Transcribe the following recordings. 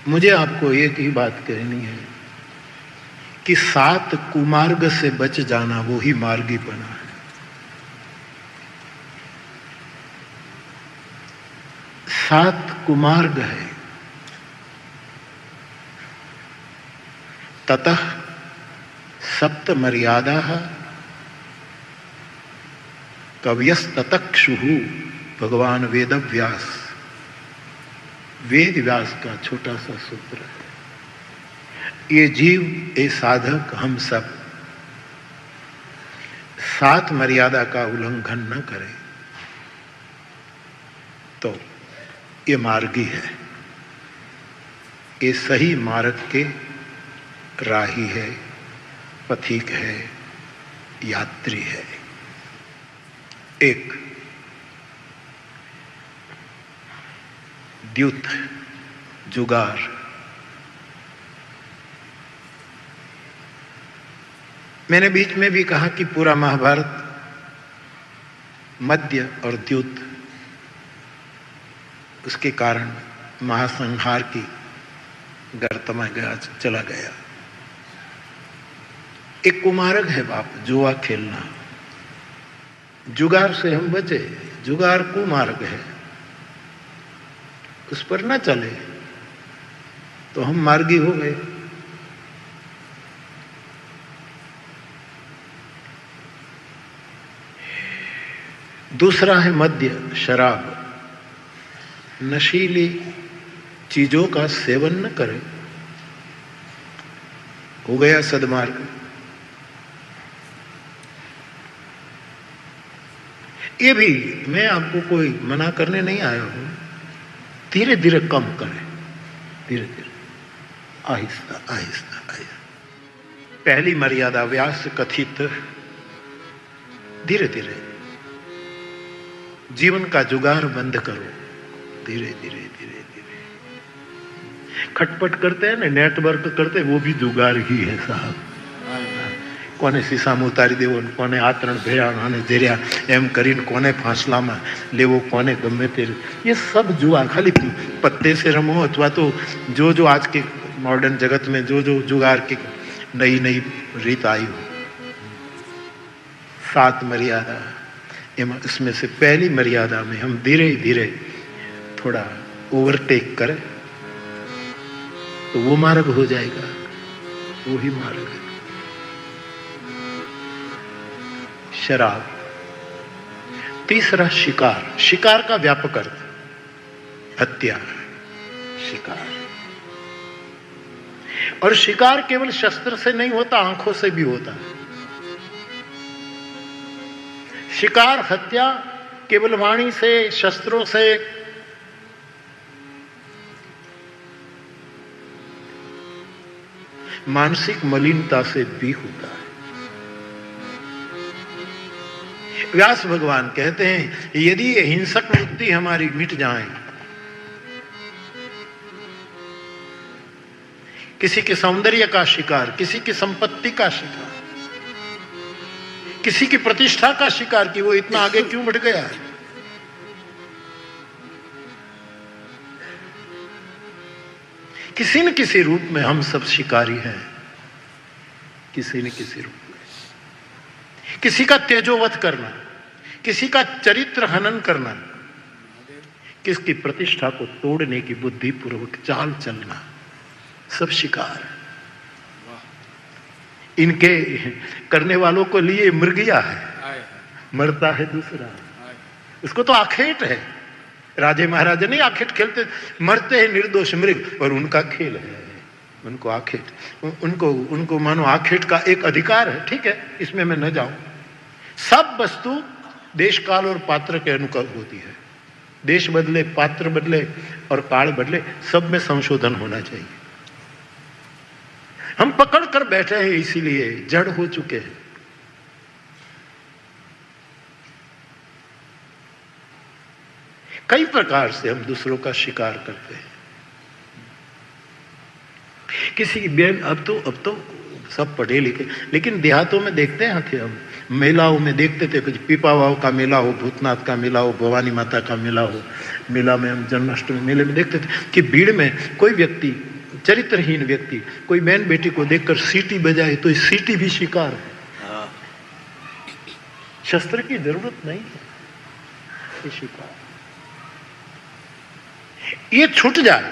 मुझे आपको एक ही बात कहनी है कि 7 कुमार्ग से बच जाना वो ही मार्गीपना है। 7 कुमार्ग है। ततः सप्त मर्यादा कव्यस्ततक्षु भगवान वेदव्यास। वेद व्यास का छोटा सा सूत्र है। ये जीव, ये साधक, हम सब 7 मर्यादा का उल्लंघन न करें तो ये मार्गी है, ये सही मार्ग के राही है, पथिक है, यात्री है। एक द्युत, जुगार। मैंने बीच में भी कहा कि पूरा महाभारत मद्य और द्युत, उसके कारण महासंहार की गर्त में चला गया। एक कुमार्ग है बाप, जुआ खेलना। जुगार से हम बचे, जुगार कुमार्ग है, उस पर न चले तो हम मार्गी हो गए। दूसरा है मद्य, शराब। नशीली चीजों का सेवन न करें, हो गया सद्मार्ग। ये भी मैं आपको कोई मना करने नहीं आया हूं, धीरे धीरे कम करें, धीरे धीरे, आहिस्ता आहिस्ता आहिस्ता। पहली मर्यादा व्यास कथित, धीरे धीरे जीवन का जुगार बंद करो, धीरे धीरे धीरे धीरे। खटपट करते हैं ना, नेटवर्क करते, वो भी जुगार ही है साहब। कोने शीशाમાં ઉતારી દેવો, કોને આતરણ ભેળા અને જેર્યા એમ કરીને કોને ફાંસલામાં લેવો, કોને ગમે તે, ये सब जुआ। खाली पत्ते से रमो अथवा तो जो आज के मॉडर्न जगत में जो जुगार की नई नई रीत आई हो। 7 मर्यादा, इसमें से पहली मर्यादा में हम धीरे धीरे थोड़ा ओवरटेक करें तो वो मार्ग हो जाएगा, वो ही मार्ग है। शराब। तीसरा शिकार। शिकार का व्यापक अर्थ, हत्या, शिकार। और शिकार केवल शस्त्र से नहीं होता, आंखों से भी होता है। शिकार, हत्या केवल वाणी से, शस्त्रों से, मानसिक मलिनता से भी होता है। व्यास भगवान कहते हैं यदि ये हिंसक वृत्ति हमारी मिट जाए, किसी के सौंदर्य का शिकार, किसी की संपत्ति का शिकार, किसी की प्रतिष्ठा का शिकार कि वो इतना आगे क्यों बढ़ गया है, किसी न किसी रूप में हम सब शिकारी हैं, किसी न किसी रूप में। किसी का तेजोवध करना, किसी का चरित्र हनन करना, किसकी प्रतिष्ठा को तोड़ने की बुद्धिपूर्वक चाल चलना, सब शिकार। इनके करने वालों को लिए मृगिया है, मरता है दूसरा, उसको तो आखेट है। राजे महाराजा नहीं आखेट खेलते, मरते हैं निर्दोष मृग, और उनका खेल है, उनको आखेट, उनको मानो आखेट का एक अधिकार है। ठीक है, इसमें मैं न जाऊं। सब वस्तु देश काल और पात्र के अनुकूल होती है। देश बदले, पात्र बदले और काल बदले, सब में संशोधन होना चाहिए। हम पकड़ कर बैठे हैं, इसीलिए जड़ हो चुके हैं। कई प्रकार से हम दूसरों का शिकार करते हैं। किसी अब तो सब पढ़े लिखे, लेकिन देहातों में देखते हैं थे हम, मेलाओं में देखते थे, कुछ पीपावाव का मेला हो, भूतनाथ का मेला हो, भवानी माता का मेला हो, मेला में हम जन्माष्टमी मेले में देखते थे कि भीड़ में कोई व्यक्ति चरित्रहीन व्यक्ति कोई बहन बेटी को देखकर सीटी बजाए तो सीटी भी शिकार है, शस्त्र की जरूरत नहीं है, ये शिकार। ये छूट जाए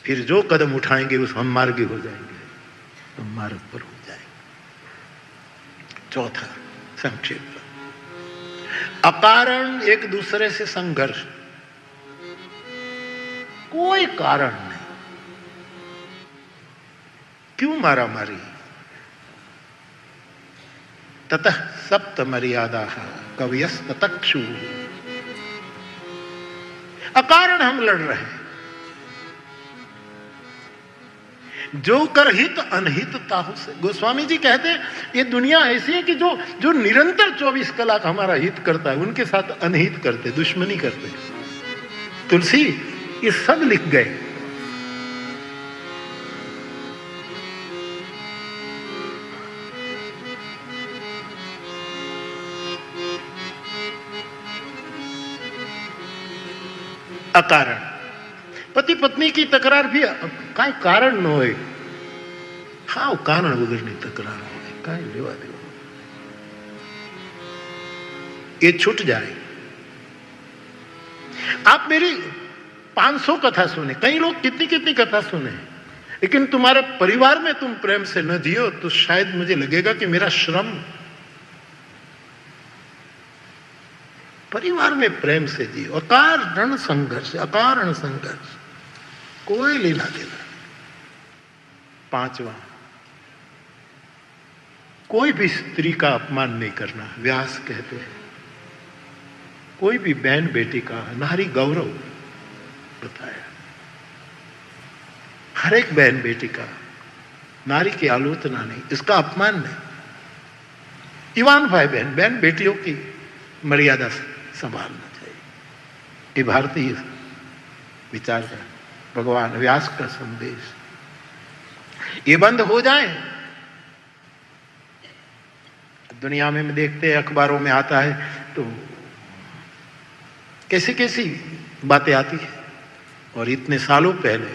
फिर जो कदम उठाएंगे उस हम मार्गी हो जाएंगे, हम मार्ग पर हो जाएंगे। चौथा संक्षेप, अकारण एक दूसरे से संघर्ष, कोई कारण नहीं, क्यों मारा मारी। ततः सप्त मर्यादा कवयस्त तक्षु, अकारण हम लड़ रहे हैं। जो कर हित अनहित ताहु से, गोस्वामी जी कहते हैं ये दुनिया ऐसी है कि जो निरंतर 24 कलाक हमारा हित करता है उनके साथ अनहित करते, दुश्मनी करते। तुलसी ये सब लिख गए। अकारण, पति पत्नी की तकरार भी काय कारण न होए, हाँ कारण वगैरह तकरार हो, काय लेवा देवा, ये छूट जाए। आप मेरी 500 कथा सुने, कई लोग कितनी कितनी कथा सुने, लेकिन तुम्हारे परिवार में तुम प्रेम से न जियो तो शायद मुझे लगेगा कि मेरा श्रम। परिवार में प्रेम से जियो, अकारण संघर्ष, अकारण संघर्ष, कोई लेना देना। पांचवा, कोई भी स्त्री का अपमान नहीं करना। व्यास कहते हैं कोई भी बहन बेटी का नारी गौरव बताया, हर एक बहन बेटी का, नारी की आलोचना नहीं, इसका अपमान नहीं। ईवान भाई बहन, बहन बेटियों की मर्यादा संभालना चाहिए। ये भारतीय विचार का भगवान व्यास का संदेश। ये बंद हो जाए। दुनिया में देखते हैं, अखबारों में आता है तो कैसी कैसी बातें आती है। और इतने सालों पहले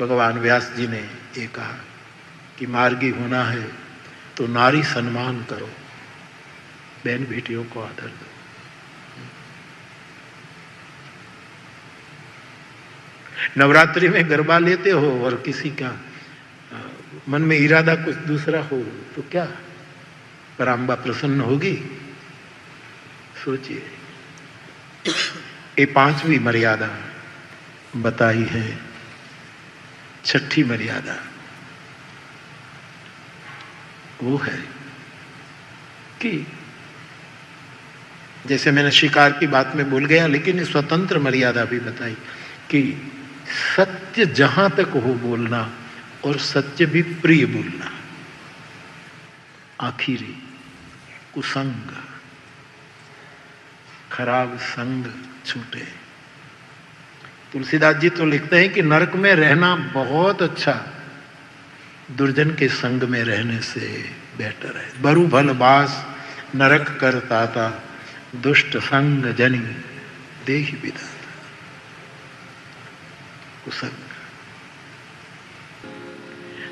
भगवान व्यास जी ने ये कहा कि मार्गी होना है तो नारी सम्मान करो, बहन बेटियों को आदर दो। नवरात्रि में गरबा लेते हो और किसी का मन में इरादा कुछ दूसरा हो तो क्या पराम्बा प्रसन्न होगी? सोचिए। ये पांचवी मर्यादा बताई है। छठी मर्यादा वो है कि जैसे मैंने शिकार की बात में बोल गया, लेकिन स्वतंत्र मर्यादा भी बताई कि सत्य जहां तक हो बोलना और सत्य भी प्रिय बोलना। आखिरी कुसंग, खराब संग छूटे। तुलसीदास जी तो लिखते हैं कि नरक में रहना बहुत अच्छा, दुर्जन के संग में रहने से बेटर है। बरु भल बास नरक करता था, दुष्ट संग जनी देहि विधाता। कुसंग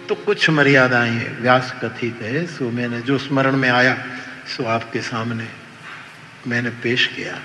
तो कुछ मर्यादाएं व्यास कथित है, सो मैंने जो स्मरण में आया सो आपके सामने मैंने पेश किया।